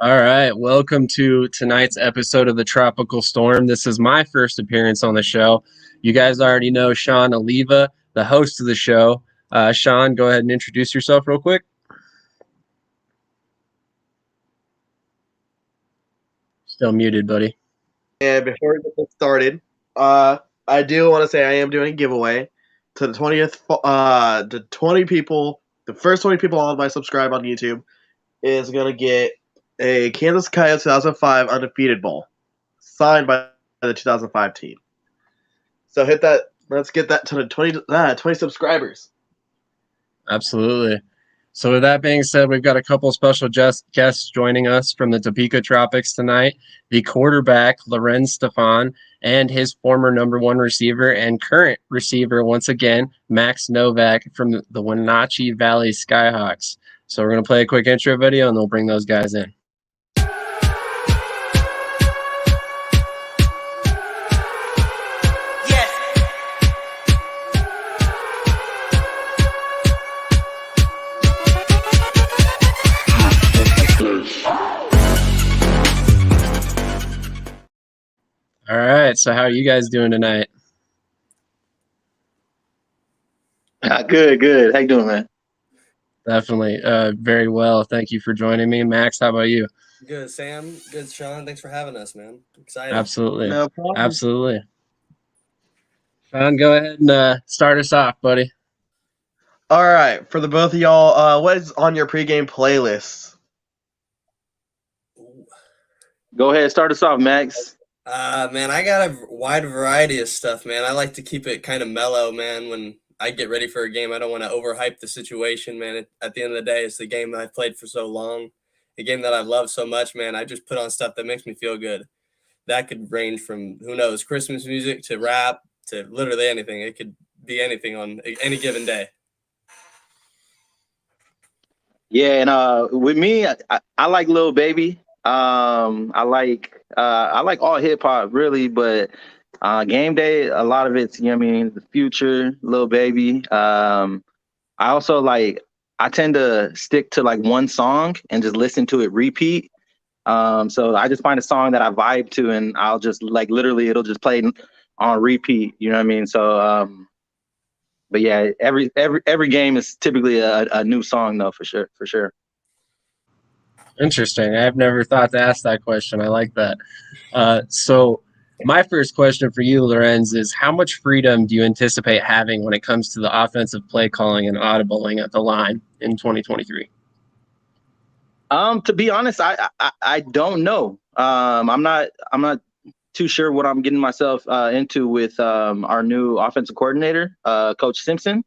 All right, welcome to tonight's episode of the Tropical Storm. This is my first appearance on the show. You guys already know Sean Oliva, the host of the show. Sean, go ahead and introduce yourself real quick. Still muted, buddy. And before we get started, I do want to say I am doing a giveaway to the 20th. The 20 people, the first 20 people on my subscribe on YouTube is gonna get a Kansas Coyotes 2005 undefeated ball signed by the 2005 team. So hit that. Let's get that to the 20 subscribers. Absolutely. So with that being said, we've got a couple special guests joining us from the Topeka Tropics tonight. The quarterback, Lorenz Stefan, and his former #1 receiver and current receiver, once again, Max Novak from the Wenatchee Valley Skyhawks. So we're going to play a quick intro video, and they'll bring those guys in. All right, so how are you guys doing tonight? Good. How you doing, man? Definitely, very well. Thank you for joining me. Max, how about you? Good, Sam. Good, Sean. Thanks for having us, man. Excited. Absolutely. No problem. Absolutely. Sean, go ahead and start us off, buddy. All right, for the both of y'all, what is on your pregame playlist? Go ahead, start us off, Max. Man, I got a wide variety of stuff, man. I like to keep it kind of mellow, man. When I get ready for a game, I don't want to overhype the situation, man. At the end of the day, it's the game that I've played for so long, a game that I've loved so much, man. I just put on stuff that makes me feel good. That could range from, who knows, Christmas music to rap to literally anything. It could be anything on any given day. Yeah, and with me, I like Lil Baby. I like all hip hop really, but game day, a lot of it's, the Future, Lil Baby. I also I tend to stick to one song and just listen to it repeat. So I just find a song that I vibe to and I'll just literally it'll just play on repeat. You know what I mean? So but yeah, every game is typically a new song though, for sure. Interesting. I've never thought to ask that question. I like that. So my first question for you, Lorenz, is how much freedom do you anticipate having when it comes to the offensive play calling and audibling at the line in 2023? To be honest, I don't know. I'm not too sure what I'm getting myself into with our new offensive coordinator, Coach Simpson.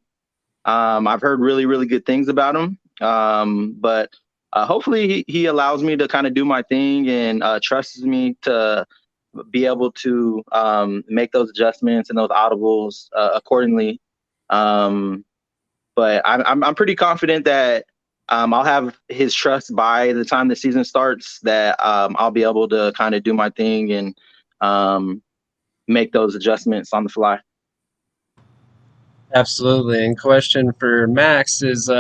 I've heard really good things about him, but hopefully he allows me to kind of do my thing and trusts me to be able to make those adjustments and those audibles accordingly. But I'm pretty confident that I'll have his trust by the time the season starts, that I'll be able to kind of do my thing and make those adjustments on the fly. Absolutely. And question for Max is,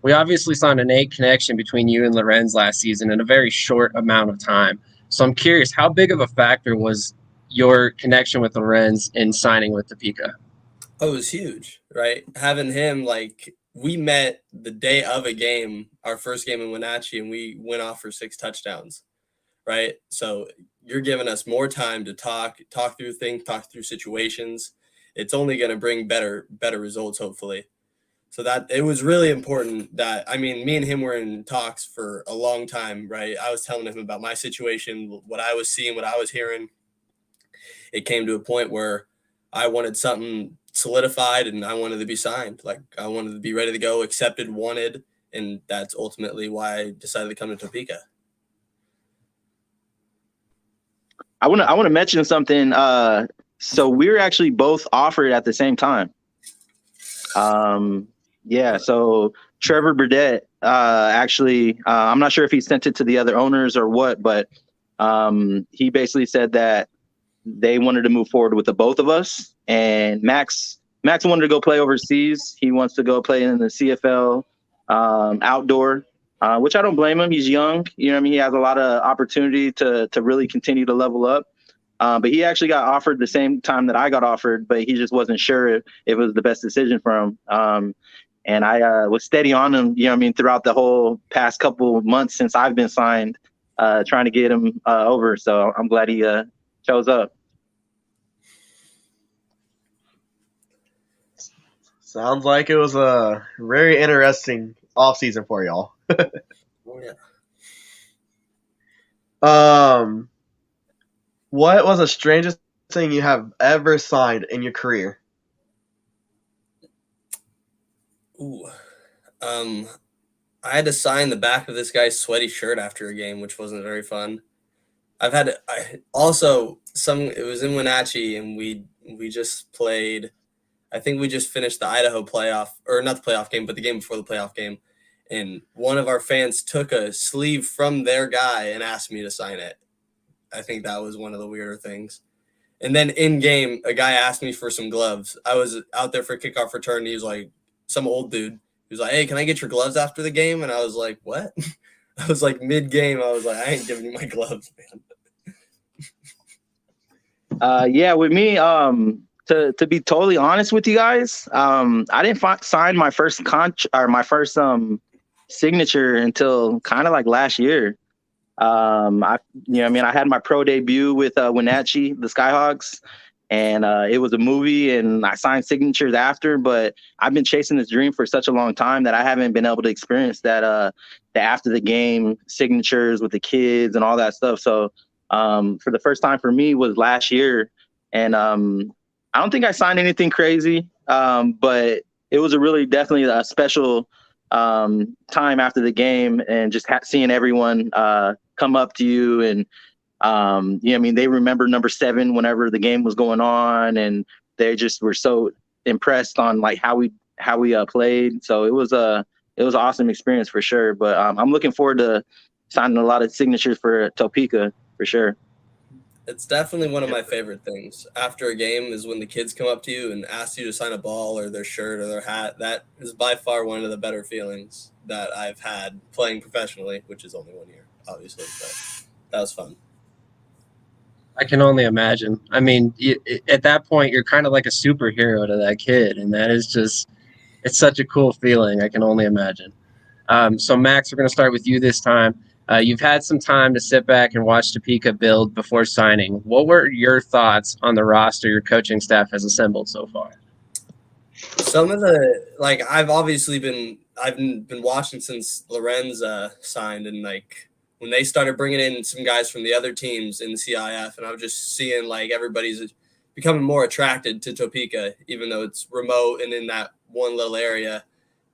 we obviously saw an innate connection between you and Lorenz last season in a very short amount of time. So I'm curious, how big of a factor was your connection with Lorenz in signing with Topeka? Oh, it was huge, right? Having him, we met the day of a game, our first game in Wenatchee, and we went off for 6 touchdowns, right? So you're giving us more time to talk through things, talk through situations. It's only going to bring better results, hopefully. So that it was really important that, me and him were in talks for a long time, right? I was telling him about my situation, what I was seeing, what I was hearing. It came to a point where I wanted something solidified and I wanted to be signed. I wanted to be ready to go, accepted, wanted, and that's ultimately why I decided to come to Topeka. I want to mention something. So we were actually both offered at the same time. Yeah, so Trevor Burdett actually, I'm not sure if he sent it to the other owners or what, but he basically said that they wanted to move forward with the both of us. And Max wanted to go play overseas. He wants to go play in the CFL outdoor. which I don't blame him. He's young. You know what I mean? He has a lot of opportunity to really continue to level up. But he actually got offered the same time that I got offered, but he just wasn't sure if it was the best decision for him. And I was steady on him, you know what I mean, throughout the whole past couple months since I've been signed, trying to get him over. So I'm glad he shows up. Sounds like it was a very interesting offseason for y'all. Oh, yeah. What was the strangest thing you have ever signed in your career? Ooh. I had to sign the back of this guy's sweaty shirt after a game, which wasn't very fun. It was in Wenatchee, and we just played. I think we just finished the Idaho playoff, or not the playoff game, but the game before the playoff game. And one of our fans took a sleeve from their guy and asked me to sign it. I think that was one of the weirder things. And then in game, a guy asked me for some gloves. I was out there for kickoff return. And he was like, some old dude. He was like, "Hey, can I get your gloves after the game?" And I was like, "What?" I was like mid game. I was like, "I ain't giving you my gloves, man." Yeah, with me, to be totally honest with you guys, I didn't sign my first signature until kind of like last year. I had my pro debut with Wenatchee, the Skyhawks, and it was a movie, and I signed signatures after. But I've been chasing this dream for such a long time that I haven't been able to experience that the after the game signatures with the kids and all that stuff. So for the first time for me was last year, and I don't think I signed anything crazy, but it was definitely a special time after the game, and just seeing everyone come up to you, and they remember number 7 whenever the game was going on, and they just were so impressed on like how we played. So it was an awesome experience for sure. But I'm looking forward to signing a lot of signatures for Topeka for sure. It's definitely one of my favorite things after a game is when the kids come up to you and ask you to sign a ball or their shirt or their hat. That is by far one of the better feelings that I've had playing professionally, which is only 1 year, obviously, but that was fun. I can only imagine. I mean, at that point, you're kind of like a superhero to that kid, and that is just, it's such a cool feeling. I can only imagine. So, Max, we're going to start with you this time. You've had some time to sit back and watch Topeka build before signing. What were your thoughts on the roster your coaching staff has assembled so far? Some of the, like, I've been watching since Lorenz signed, and like when they started bringing in some guys from the other teams in the CIF, and I was just seeing like everybody's becoming more attracted to Topeka, even though it's remote and in that one little area.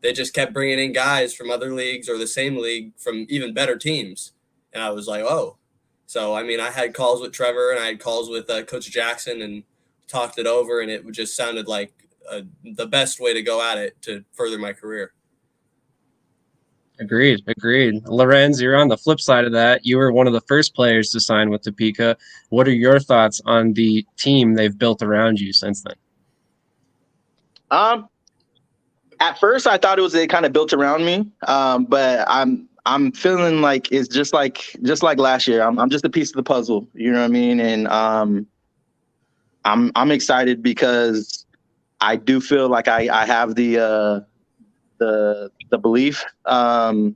They just kept bringing in guys from other leagues or the same league from even better teams. And I was like, oh. So, I mean, I had calls with Trevor and I had calls with Coach Jackson and talked it over, and it just sounded like the best way to go at it to further my career. Agreed. Lorenz, you're on the flip side of that. You were one of the first players to sign with Topeka. What are your thoughts on the team they've built around you since then? At first, I thought they kind of built around me, but I'm feeling like it's just like last year. I'm just a piece of the puzzle, you know what I mean? And I'm excited because I do feel like I have the belief in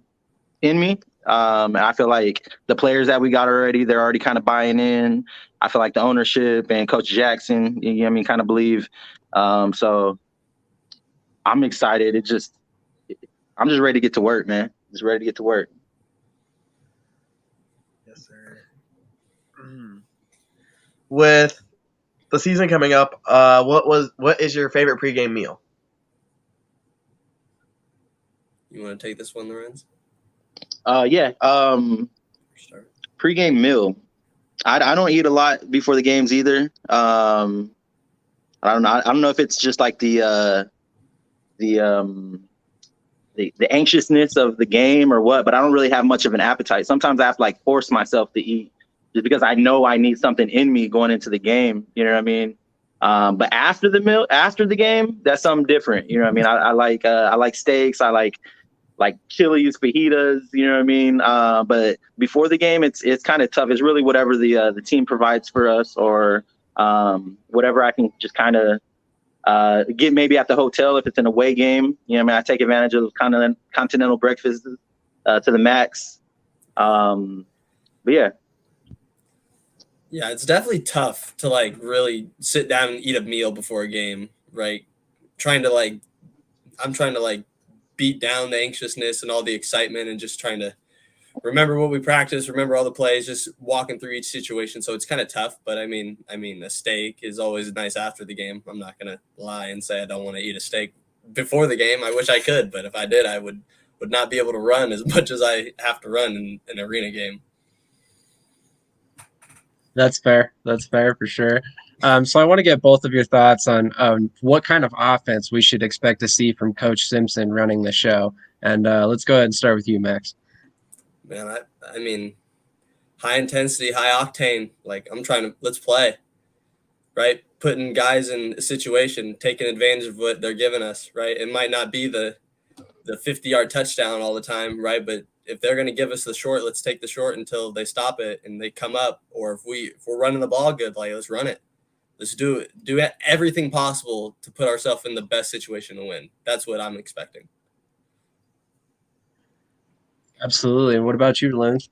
me, and I feel like the players that we got already, they're already kind of buying in. I feel like the ownership and Coach Jackson, you know what I mean, kind of believe. So I'm excited. I'm just ready to get to work, man. Just ready to get to work. Yes, sir. With the season coming up, what is your favorite pregame meal? You want to take this one, Lorenz? Yeah. Pregame meal. I don't eat a lot before the games either. I don't know. I don't know if it's just like the anxiousness of the game or what, but I don't really have much of an appetite. Sometimes I have to like force myself to eat just because I know I need something in me going into the game. You know what I mean? But after the game, that's something different. You know what I mean? I like steaks. I like like chilies, fajitas, you know what I mean? But before the game, it's kind of tough. It's really whatever the team provides for us, or whatever I can just kind of get maybe at the hotel if it's an away game. You know what I mean? I take advantage of continental breakfasts to the max. But yeah. Yeah, it's definitely tough to like really sit down and eat a meal before a game, right? I'm trying to like beat down the anxiousness and all the excitement and just trying to remember what we practiced, remember all the plays, just walking through each situation. So it's kind of tough, but I mean, a steak is always nice after the game. I'm not gonna lie and say I don't want to eat a steak before the game. I wish I could, but if I did, I would not be able to run as much as I have to run in an arena game. That's fair. That's fair for sure. So I want to get both of your thoughts on what kind of offense we should expect to see from Coach Simpson running the show. And let's go ahead and start with you, Max. Man, I mean, high intensity, high octane. Like let's play, right? Putting guys in a situation, taking advantage of what they're giving us, right? It might not be the 50-yard touchdown all the time, right? But if they're going to give us the short, let's take the short until they stop it and they come up. Or if we're running the ball good, like let's run it. Let's do everything possible to put ourselves in the best situation to win. That's what I'm expecting. Absolutely. And what about you, Lorenz?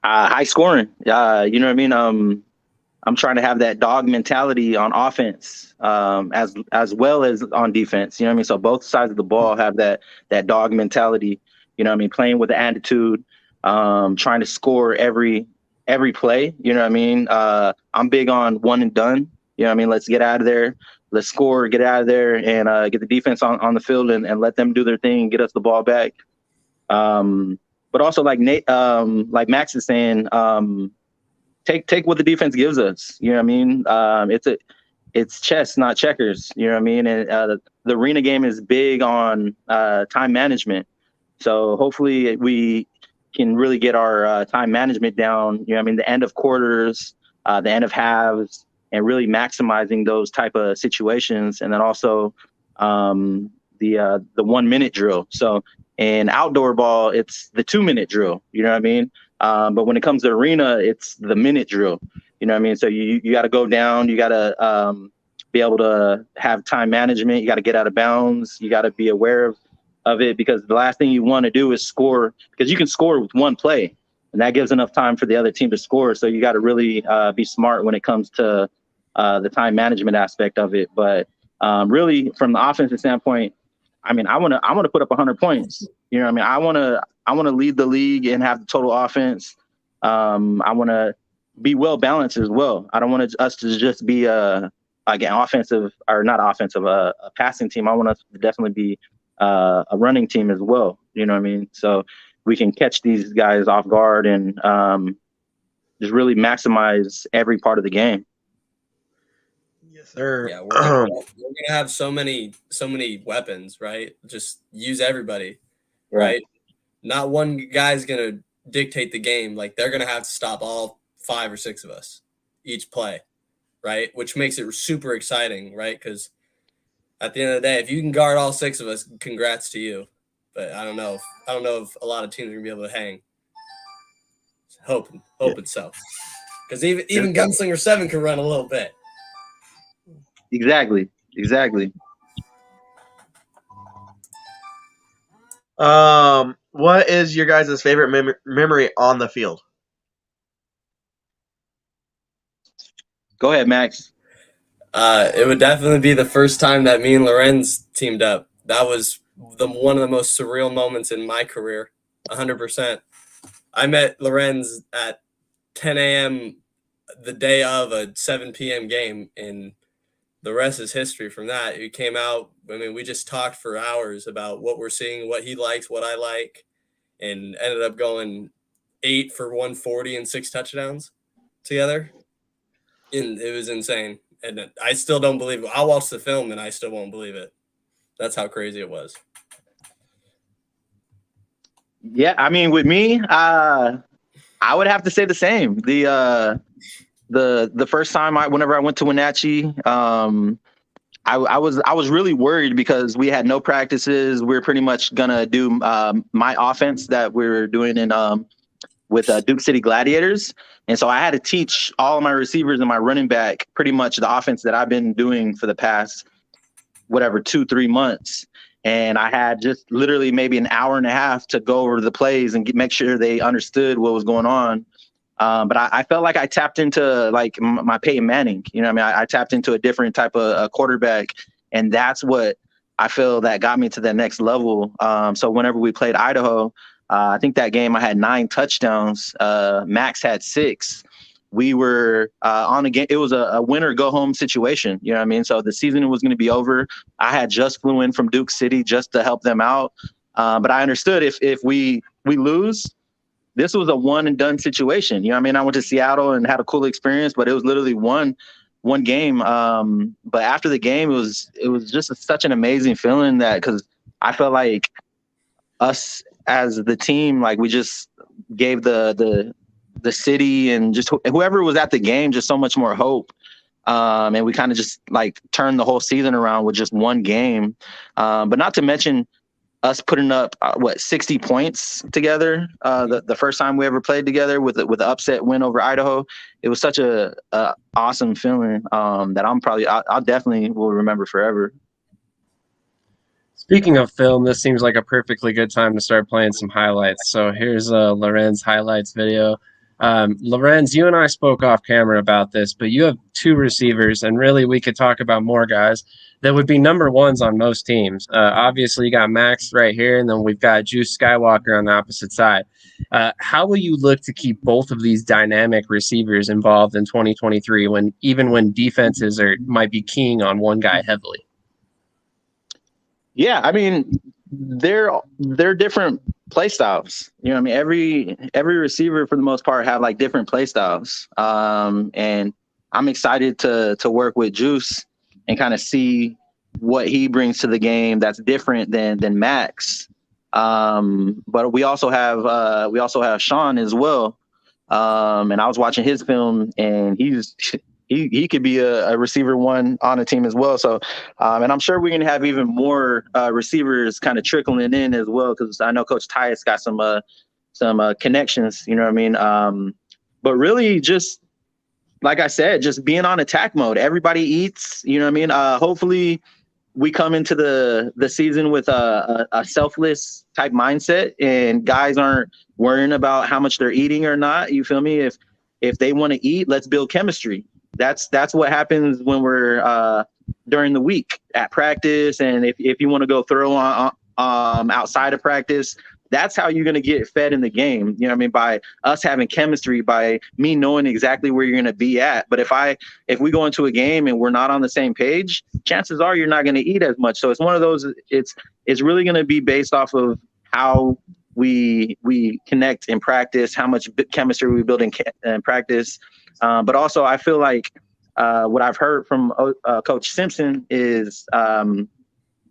High scoring. You know what I mean? I'm trying to have that dog mentality on offense, as well as on defense. You know what I mean? So both sides of the ball have that dog mentality. You know what I mean? Playing with the attitude, trying to score every play. You know what I mean? I'm big on one and done. You know what I mean? Let's get out of there. Let's score, get out of there, and get the defense on the field and let them do their thing and get us the ball back. But also like Max is saying, take what the defense gives us. You know what I mean? It's chess, not checkers. You know what I mean? And the arena game is big on time management. So hopefully we can really get our time management down. You know what I mean? The end of quarters, the end of halves, and really maximizing those type of situations. And then also the 1 minute drill. So in outdoor ball, it's the 2 minute drill. You know what I mean? But when it comes to arena, it's the minute drill. You know what I mean? So you got to go down. You got to be able to have time management. You got to get out of bounds. You got to be aware of it, because the last thing you want to do is score, because you can score with one play, and that gives enough time for the other team to score. So you got to really be smart when it comes to the time management aspect of it. But really, from the offensive standpoint, I mean, I want to put up 100 points. You know what I mean? I want to lead the league and have the total offense. I want to be well balanced as well. I don't want us to just be again offensive, or not offensive, a passing team. I want us to definitely be a running team as well. You know what I mean? So we can catch these guys off guard and just really maximize every part of the game. Yes, sir. Yeah, we're gonna have so many weapons, right? Just use everybody, right? Not one guy's gonna dictate the game. Like, they're gonna have to stop all 5 or 6 of us each play, right? Which makes it super exciting, right? Because at the end of the day, if you can guard all 6 of us, congrats to you. But I don't know if a lot of teams are gonna be able to hang. Hoping so. Because even Gunslinger 7 can run a little bit. Exactly. What is your guys' favorite memory on the field? Go ahead, Max. It would definitely be the first time that me and Lorenz teamed up. That was one of the most surreal moments in my career, 100%. I met Lorenz at 10 a.m. the day of a 7 p.m. game, and the rest is history from that. He came out, I mean, we just talked for hours about what we're seeing, what he likes, what I like, and ended up going 8 for 140 and 6 touchdowns together. And it was insane. And I still don't believe it. I'll watch the film and I still won't believe it. That's how crazy it was. Yeah, I mean, with me, I would have to say the same. The first time whenever I went to Wenatchee, I I was really worried because we had no practices. We are pretty much gonna do my offense that we were doing in with Duke City Gladiators, and so I had to teach all of my receivers and my running back pretty much the offense that I've been doing for the past 2-3 months. And I had just literally maybe an hour and a half to go over the plays and make sure they understood what was going on. But I felt like I tapped into like my Peyton Manning. You know what I mean? I tapped into a different type of quarterback, and that's what I feel that got me to the next level. So whenever we played Idaho, I think that game I had 9 touchdowns. Max had 6. We were on a game. It was a win or go home situation. You know what I mean? So the season was going to be over. I had just flew in from Duke City just to help them out. But I understood if we lose, this was a one and done situation. You know what I mean? I went to Seattle and had a cool experience, but it was literally one game. But after the game, it was just such an amazing feeling that, because I felt like us as the team, like we just gave the city and just whoever was at the game just so much more hope. And we kind of just like turned the whole season around with just one game. But not to mention us putting up 60 points together the first time we ever played together with the upset win over Idaho. It was such a awesome feeling that I'll definitely will remember forever. Speaking of film, this seems like a perfectly good time to start playing some highlights. So here's a Lorenz highlights video. Lorenz, you and I spoke off camera about this, but you have 2 receivers, and really we could talk about more guys that would be number ones on most teams. Obviously, you got Max right here, and then we've got Juice Skywalker on the opposite side. How will you look to keep both of these dynamic receivers involved in 2023 when defenses might be keying on one guy heavily? Yeah, I mean, they're different play styles. You know what I mean? Every receiver for the most part have like different play styles. And I'm excited to work with Juice and kind of see what he brings to the game that's different than Max. But we also have Sean as well. And I was watching his film, and he could be a receiver one on a team as well. So, and I'm sure we're going to have even more receivers kind of trickling in as well, because I know Coach Tyus got some connections, you know what I mean? But really just, like I said, just being on attack mode. Everybody eats, you know what I mean? Hopefully we come into the season with a selfless type mindset, and guys aren't worrying about how much they're eating or not. You feel me? If they want to eat, let's build chemistry. That's what happens when we're during the week at practice. And if you want to go throw on outside of practice, that's how you're going to get fed in the game. You know what I mean? By us having chemistry, by me knowing exactly where you're going to be at. But if we go into a game and we're not on the same page, chances are you're not going to eat as much. So it's one of those, it's really going to be based off of how we connect in practice, how much chemistry we build in practice. But also I feel like what I've heard from Coach Simpson is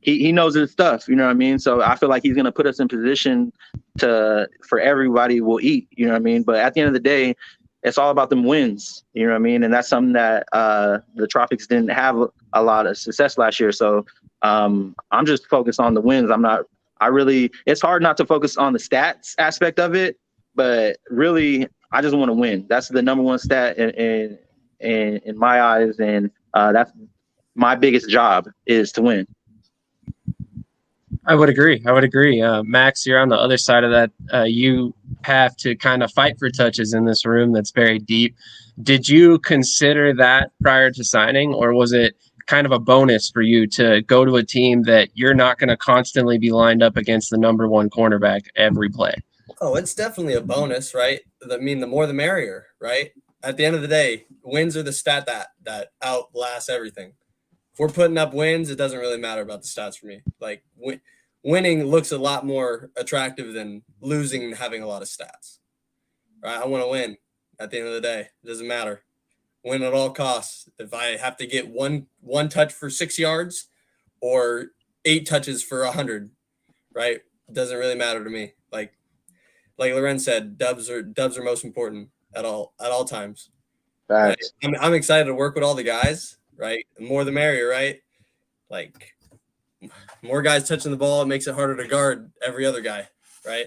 he knows his stuff, you know what I mean? So I feel like he's going to put us in position for everybody will eat, you know what I mean? But at the end of the day, it's all about them wins, you know what I mean? And that's something that the Tropics didn't have a lot of success last year. So I'm just focused on the wins. It's hard not to focus on the stats aspect of it, but really I just want to win. That's the number one stat in my eyes. And that's my biggest job, is to win. I would agree. Max, you're on the other side of that. You have to kind of fight for touches in this room that's very deep. Did you consider that prior to signing, or was it kind of a bonus for you to go to a team that you're not going to constantly be lined up against the number one cornerback every play? Oh, it's definitely a bonus, right? I mean, the more the merrier, right? At the end of the day, wins are the stat that outlasts everything. If we're putting up wins, it doesn't really matter about the stats for me. Like winning looks a lot more attractive than losing and having a lot of stats, right? I want to win at the end of the day. It doesn't matter. Win at all costs. If I have to get one touch for 6 yards or 8 touches for 100, right? It doesn't really matter to me. Like Lorenz said, dubs are most important at all times. Right? I'm excited to work with all the guys, right? The more the merrier, right? Like, more guys touching the ball, it makes it harder to guard every other guy, right?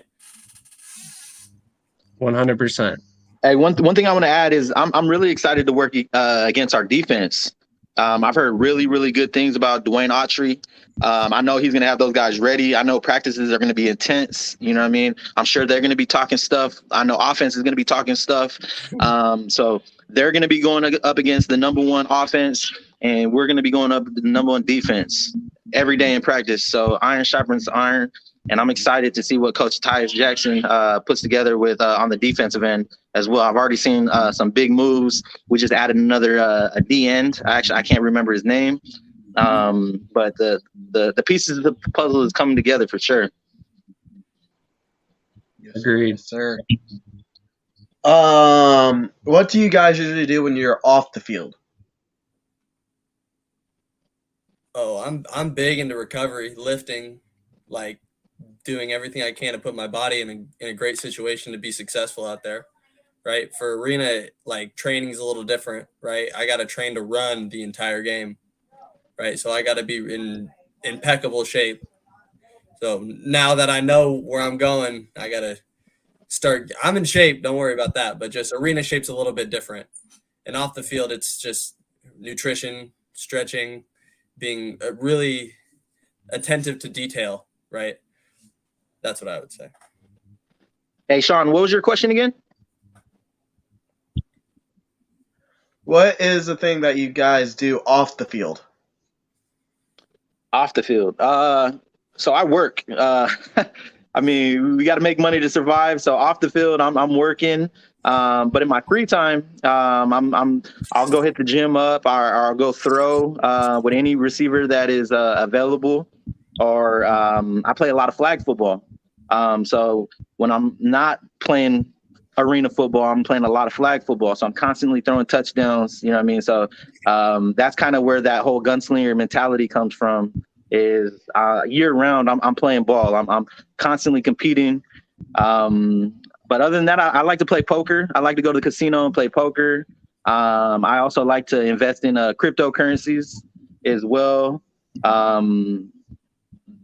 100%. Hey, one thing I want to add is I'm really excited to work against our defense. I've heard really, really good things about Dwayne Autry. I know he's going to have those guys ready. I know practices are going to be intense. You know what I mean? I'm sure they're going to be talking stuff. I know offense is going to be talking stuff. So they're going to be going up against the number one offense, and we're going to be going up the number one defense every day in practice. So iron sharpens iron. And I'm excited to see what Coach Tyus Jackson puts together with on the defensive end as well. I've already seen some big moves. We just added another a D end. Actually, I can't remember his name, but the pieces of the puzzle is coming together for sure. Agreed. Yes, sir. What do you guys usually do when you're off the field? Oh, I'm big into recovery, lifting, like doing everything I can to put my body in a great situation to be successful out there, right? For arena, like training is a little different, right? I got to train to run the entire game, right? So I got to be in impeccable shape. So now that I know where I'm going, I got to start. I'm in shape, don't worry about that, but just arena shape's a little bit different. And off the field, it's just nutrition, stretching, being really attentive to detail, right? That's what I would say. Hey, Sean, what was your question again? What is the thing that you guys do off the field? Off the field. So I work. I mean, we got to make money to survive. So off the field, I'm working. But in my free time, I'll go hit the gym up, or I'll go throw with any receiver that is available, or I play a lot of flag football. So when I'm not playing arena football, I'm playing a lot of flag football. So I'm constantly throwing touchdowns. You know what I mean? So that's kind of where that whole gunslinger mentality comes from. Is year round, I'm playing ball. I'm constantly competing. But other than that, I like to play poker. I like to go to the casino and play poker. I also like to invest in cryptocurrencies as well.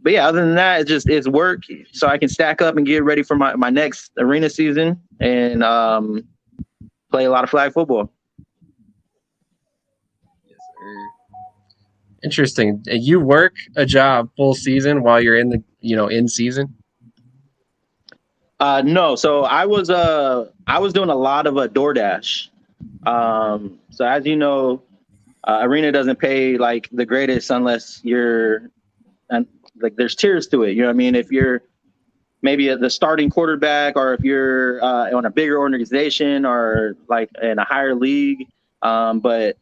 But yeah, other than that, it's work, so I can stack up and get ready for my next arena season and play a lot of flag football. Yes, sir. Interesting. You work a job full season while you're in the in season? No, so I was doing a lot of DoorDash. So as you know, arena doesn't pay like the greatest unless you're like there's tiers to it. You know what I mean? If you're maybe the starting quarterback, or if you're on a bigger organization, or like in a higher league, but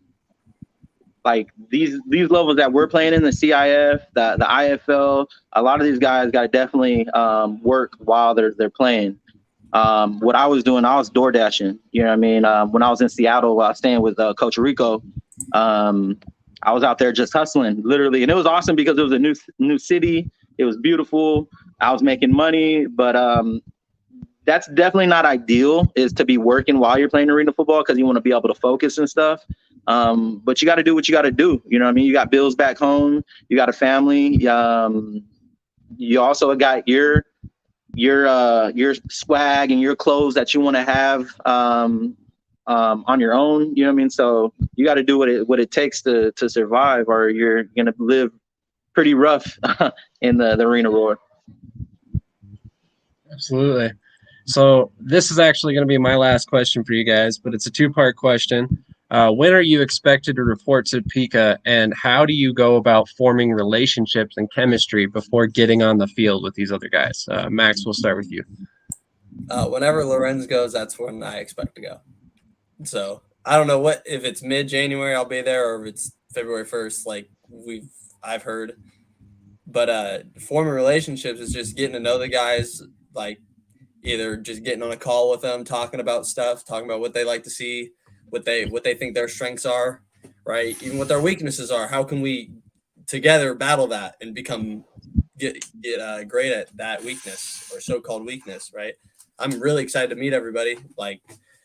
like these levels that we're playing in, the CIF, the IFL, a lot of these guys got to definitely work while they're playing. What I was doing, I was door dashing. You know what I mean? When I was in Seattle, staying with Coach Rico, I was out there just hustling, literally, and it was awesome because it was a new city. It was beautiful. I was making money, but that's definitely not ideal, is to be working while you're playing arena football, because you want to be able to focus and stuff. But you got to do what you got to do. You know what I mean? You got bills back home. You got a family. You also got your swag and your clothes that you want to have on your own. You know what I mean? So you got to do what it takes to survive, or you're gonna live pretty rough in the arena roar. Absolutely. So this is actually going to be my last question for you guys, but it's a two-part question. When are you expected to report to Topeka, and how do you go about forming relationships and chemistry before getting on the field with these other guys? Max, we'll start with you. Whenever Lorenz goes, that's when I expect to go. So I don't know if it's mid-January I'll be there, or if it's February 1st, like I've heard. But forming relationships is just getting to know the guys, like either just getting on a call with them, talking about stuff, talking about what they like to see, what they think their strengths are, right? Even what their weaknesses are. How can we together battle that and get great at that weakness, or so-called weakness, right? I'm really excited to meet everybody. Like,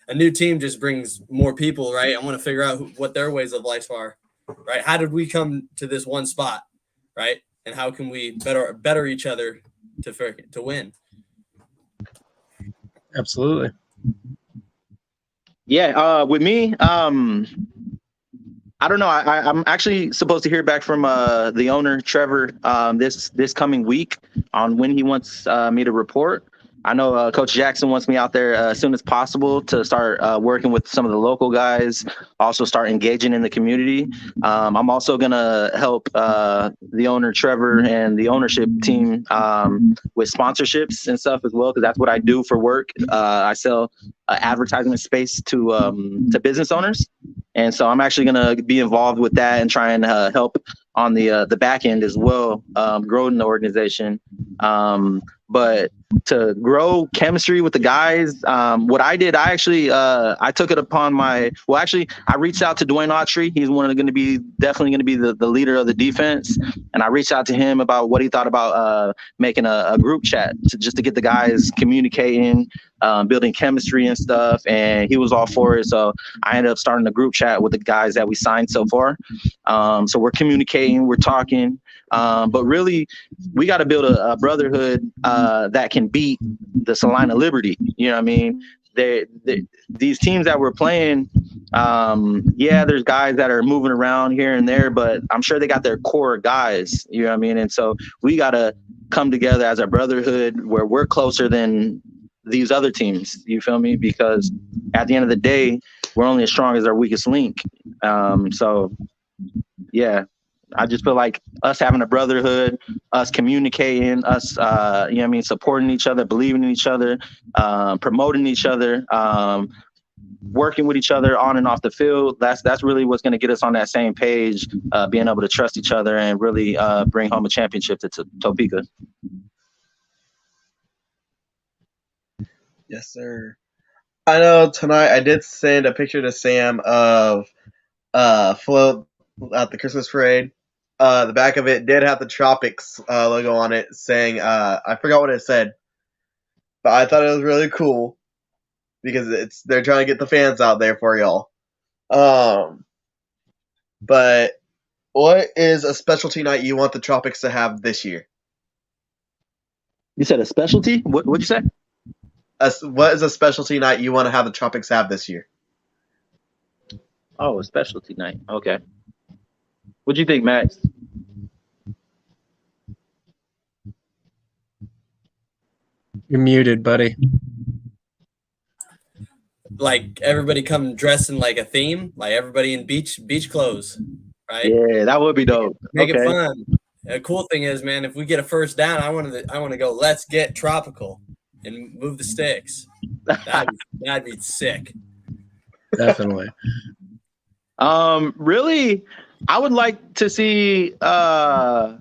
a new team just brings more people, right? I want to figure out what their ways of life are, right? How did we come to this one spot, right? And how can we better each other to win? Absolutely. Yeah, with me, I don't know. I'm actually supposed to hear back from the owner, Trevor, this coming week on when he wants me to report. I know Coach Jackson wants me out there as soon as possible to start working with some of the local guys, also start engaging in the community. I'm also going to help the owner, Trevor, and the ownership team with sponsorships and stuff as well, because that's what I do for work. I sell advertisement space to business owners. And so I'm actually going to be involved with that and try and help on the back end as well, growing the organization. But to grow chemistry with the guys, what I did, I actually I took it upon I reached out to Wenatchee. He's definitely going to be the leader of the defense. And I reached out to him about what he thought about making a group chat just to get the guys communicating, building chemistry and stuff. And he was all for it. So I ended up starting a group chat with the guys that we signed so far. So we're communicating, we're talking, but really we got to build a brotherhood that can beat the Salina Liberty. You know what I mean? These teams that we're playing, there's guys that are moving around here and there, but I'm sure they got their core guys, you know what I mean? And so we got to come together as a brotherhood where we're closer than these other teams, you feel me? Because at the end of the day, we're only as strong as our weakest link. So yeah, I just feel like us having a brotherhood, us communicating, us, supporting each other, believing in each other, promoting each other, working with each other on and off the field. That's really what's going to get us on that same page, being able to trust each other and really bring home a championship to Topeka. Yes, sir. I know tonight I did send a picture to Sam of float at the Christmas parade. The back of it did have the tropics logo on it, saying I forgot what it said, but I thought it was really cool because they're trying to get the fans out there for y'all. But what is a specialty night you want the tropics to have this year? You said a specialty? What'd you say? What is a specialty night you want to have the tropics have this year? Oh, a specialty night. Okay. What do you think, Max? You're muted, buddy. Like everybody come dressed in like a theme, like everybody in beach clothes, right? Yeah, that would be dope. Make it fun. The cool thing is, man, if we get a first down, I want to go. Let's get tropical and move the sticks. That'd be sick. Definitely. Really, I would like to see. I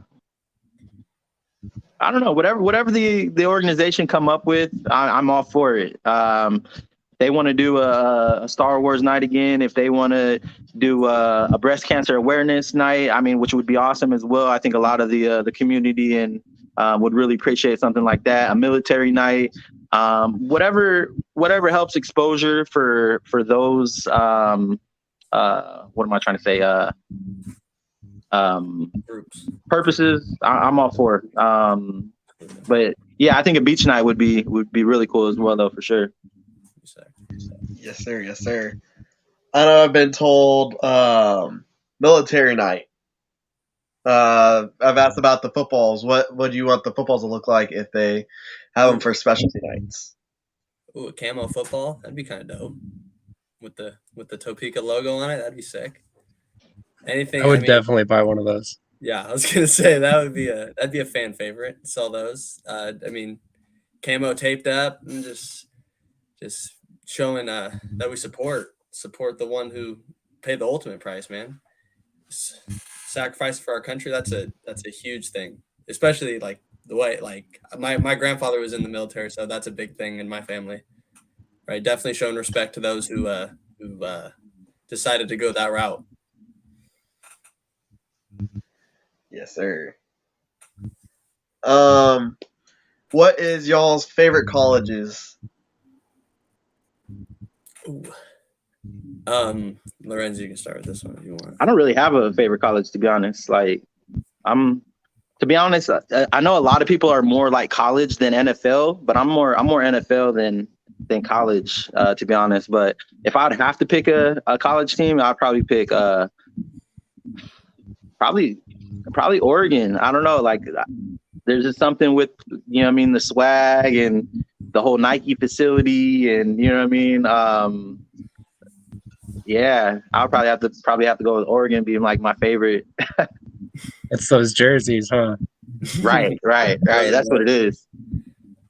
don't know, whatever the organization come up with, I'm all for it. They want to do a Star Wars night again. If they want to do a breast cancer awareness night, I mean, which would be awesome as well. I think a lot of the community and would really appreciate something like that. A military night, whatever helps exposure for those. What am I trying to say? Groups. Purposes. I'm all for it. But yeah, I think a beach night would be really cool as well, though, for sure. Yes, sir. Yes, sir. I know I've been told military night. I've asked about the footballs. What do you want the footballs to look like if they have them for specialty nights? Ooh, a camo football. That'd be kind of dope. With the Topeka logo on it, that'd be sick. Anything. I would definitely buy one of those. Yeah, I was gonna say that'd be a fan favorite. Sell those. Camo taped up and just showing that we support the one who paid the ultimate price, man. Sacrifice for our country. That's a huge thing, especially like the way like my grandfather was in the military, so that's a big thing in my family. Right, definitely showing respect to those who decided to go that route. Yes, sir. What is y'all's favorite colleges? Ooh. Lorenz, you can start with this one if you want. I don't really have a favorite college, to be honest. Like, I'm To be honest, I know a lot of people are more like college than NFL, but I'm more NFL than college, to be honest. But if I'd have to pick a college team, I'd probably pick probably Oregon. I don't know, like there's just something with, you know what I mean, the swag and the whole Nike facility, and you know what I mean. Yeah, I'll probably have to go with Oregon being like my favorite. It's those jerseys, huh? Right. That's what it is.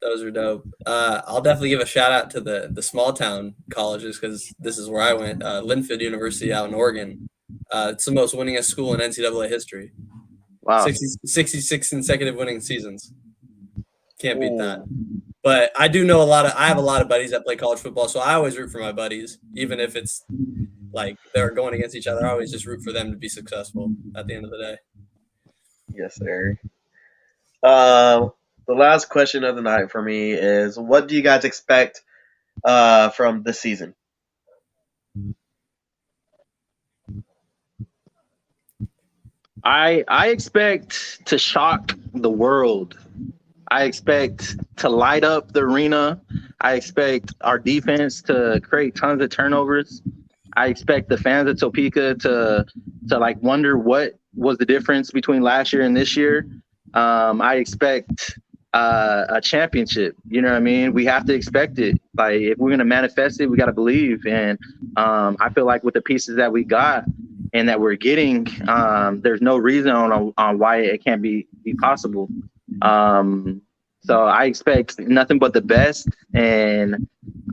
Those are dope. I'll definitely give a shout out to the small town colleges, because this is where I went. Linfield University out in Oregon. It's the most winningest school in NCAA history. Wow. 66 consecutive winning seasons. Can't beat that. But I do know I have a lot of buddies that play college football, so I always root for my buddies, even if it's like they're going against each other. I always just root for them to be successful at the end of the day. Yes, sir. The last question of the night for me is, what do you guys expect from this season? I expect to shock the world. I expect to light up the arena. I expect our defense to create tons of turnovers. I expect the fans of Topeka to like wonder what was the difference between last year and this year. I expect a championship. You know what I mean? We have to expect it. Like, if we're gonna manifest it, we gotta believe. And I feel like with the pieces that we got and that we're getting, there's no reason on why it can't be possible. So I expect nothing but the best. And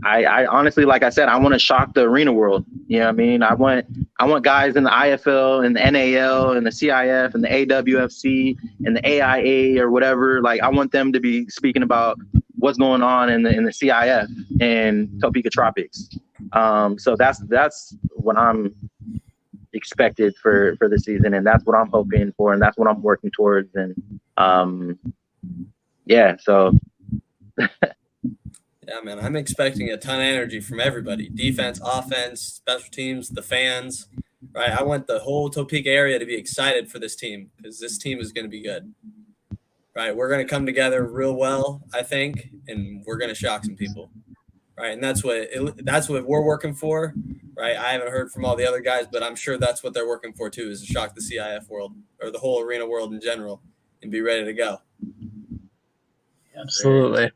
I honestly, like I said, I want to shock the arena world. You know what I mean? I want guys in the IFL and the NAL and the CIF and the AWFC and the AIA or whatever. Like, I want them to be speaking about what's going on in the CIF and Topeka Tropics. So that's what I'm expected for the season, and that's what I'm hoping for, and that's what I'm working towards. And yeah, so yeah, man, I'm expecting a ton of energy from everybody: defense, offense, special teams, the fans. Right, I want the whole Topeka area to be excited for this team, because this team is going to be good. Right, we're going to come together real well, I think, and we're going to shock some people. Right, and that's what we're working for. Right, I haven't heard from all the other guys, but I'm sure that's what they're working for too, is to shock the CIF world, or the whole arena world in general, and be ready to go. Absolutely.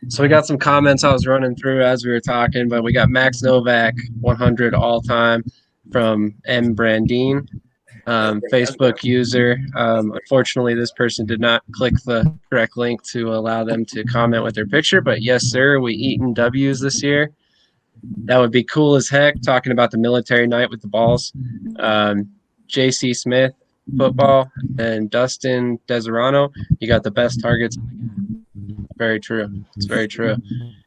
So we got some comments I was running through as we were talking, but we got Max Novak 100 all time from M Brandine, Facebook user. Unfortunately, this person did not click the correct link to allow them to comment with their picture, but yes, sir, we eaten W's this year. That would be cool as heck, talking about the military night with the balls. JC Smith, football, and Dustin Deserano, you got the best targets. Very true. It's very true.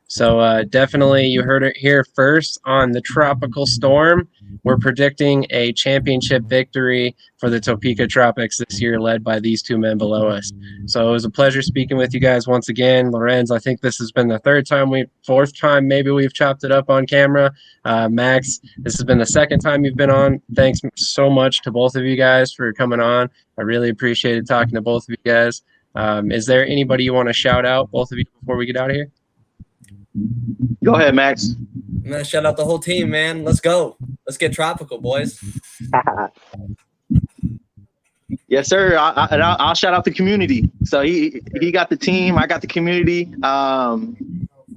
So definitely, you heard it here first on the Tropical Storm. We're predicting a championship victory for the Topeka Tropics this year, led by these two men below us. So it was a pleasure speaking with you guys once again. Lorenz, I think this has been the fourth time maybe we've chopped it up on camera. Max, this has been the second time you've been on. Thanks so much to both of you guys for coming on. I really appreciated talking to both of you guys. Is there anybody you want to shout out, both of you, before we get out of here? Go ahead, Max. I'm gonna shout out the whole team, man. Let's go. Let's get tropical, boys. Yes, sir. I'll shout out the community. So he got the team, I got the community.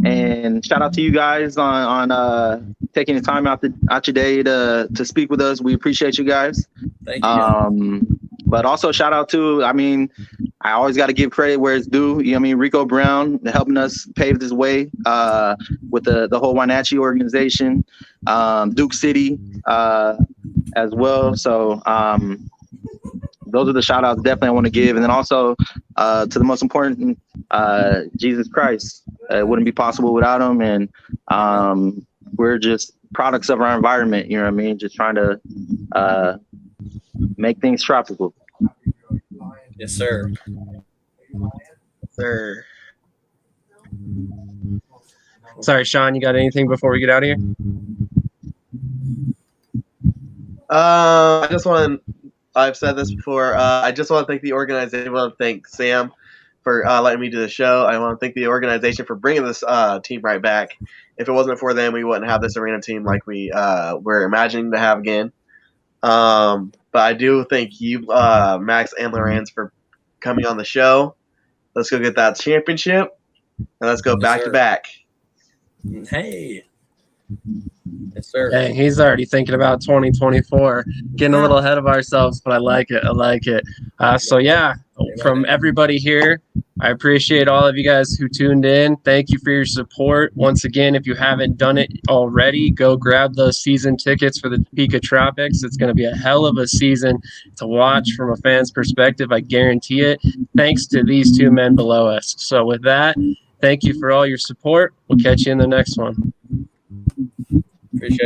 And shout out to you guys on taking the time out your day to speak with us. We appreciate you guys. Thank you. But also shout out to, I always got to give credit where it's due. You know what I mean? Rico Brown helping us pave this way with the whole Wenatchee organization, Duke City as well. So those are the shout outs definitely I want to give. And then also to the most important, Jesus Christ. It wouldn't be possible without him. And we're just products of our environment. You know what I mean? Just trying to make things tropical. Yes, sir. Sir. Sorry, Sean, you got anything before we get out of here? I just want to I've said this before. I just want to thank the organization. I want to thank Sam for letting me do the show. I want to thank the organization for bringing this team right back. If it wasn't for them, we wouldn't have this arena team like we were imagining to have again. But I do thank you, Max and Lorenz, for coming on the show. Let's go get that championship, and let's go back to back. Hey. Yes, sir. Dang, he's already thinking about 2024. Getting a little ahead of ourselves, but I like it. I like it. So, yeah, from everybody here, I appreciate all of you guys who tuned in. Thank you for your support. Once again, if you haven't done it already, go grab those season tickets for the Topeka Tropics. It's going to be a hell of a season to watch from a fan's perspective. I guarantee it. Thanks to these two men below us. So, with that, thank you for all your support. We'll catch you in the next one. Appreciate it.